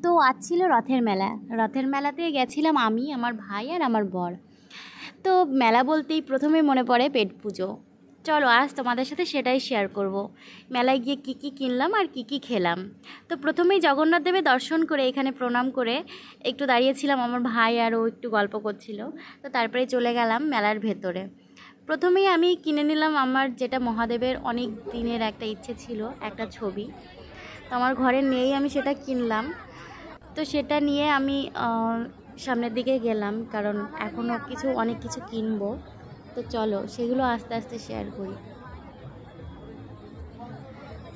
তো আজ ছিল রথের মেলা। রথের মেলাতে গেছিলাম আমি, আমার ভাই আর আমার বর। তো মেলা বলতেই প্রথমে মনে পড়ে পেট পুজো। চলো আজ তোমাদের সাথে সেটাই শেয়ার করব। মেলায় গিয়ে কী কী কিনলাম আর কী কী খেলাম। তো প্রথমেই জগন্নাথ দেবের দর্শন করে এখানে প্রণাম করে একটু দাঁড়িয়েছিলাম, আমার ভাই আর ও একটু গল্প করছিল। তো তারপরে চলে গেলাম মেলার ভেতরে। প্রথমেই আমি কিনে নিলাম আমার যেটা মহাদেবের অনেক দিনের একটা ইচ্ছে ছিল, একটা ছবি। তো আমার ঘরে নেই, আমি সেটা কিনলাম। তো সেটা নিয়ে আমি সামনের দিকে গেলাম, কারণ এখনও অনেক কিছু কিনবো। তো চলো সেগুলো আস্তে আস্তে শেয়ার করি।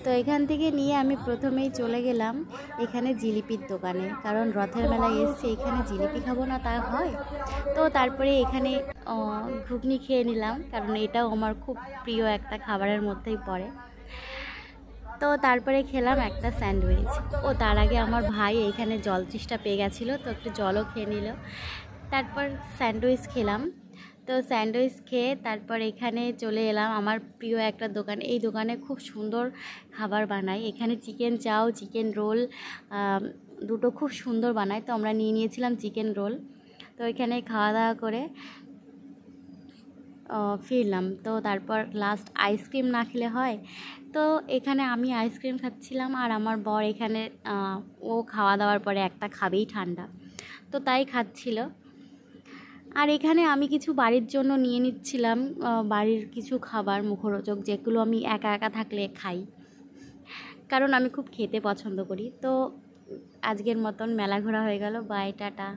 তো এখান থেকে নিয়ে আমি প্রথমেই চলে গেলাম এখানে জিলিপির দোকানে, কারণ রথের মেলায় এসছে, এখানে জিলিপি খাবো না তা হয়। তো তারপরে এখানে ঘুগনি খেয়ে নিলাম, কারণ এটাও আমার খুব প্রিয় একটা খাবারের মধ্যেই পড়ে। তো তারপরে খেলাম একটা স্যান্ডউইচ। ও তার আগে আমার ভাই এখানে জল তৃষ্ণা পেয়ে গেছিলো, তো একটু জলও খেয়ে নিল। তারপর স্যান্ডউইচ খেলাম। তো স্যান্ডউইচ খেয়ে তারপর এখানে চলে এলাম আমার প্রিয় একটা দোকান। এই দোকানে খুব সুন্দর খাবার বানায়, এখানে চিকেন চাও, চিকেন রোল দুটো খুব সুন্দর বানায়। তো আমরা নিয়ে নিয়েছিলাম চিকেন রোল। তো এখানে খাওয়া দাওয়া করে ফিরলাম। তো তারপর লাস্ট আইসক্রিম না খেলে হয়। তো এখানে আমি আইসক্রিম খাচ্ছিলাম আর আমার বর এখানে ও খাওয়া দাওয়ার পরে একটা খাবেই ঠান্ডা, তো তাই খাচ্ছিল। আর এখানে আমি কিছু বাড়ির জন্য নিয়ে নিচ্ছিলাম, বাড়ির কিছু খাবার মুখরোচক, যেগুলো আমি একা একা থাকলে খাই, কারণ আমি খুব খেতে পছন্দ করি। তো আজকের মতন মেলা ঘোরা হয়ে গেল। Bye, tata.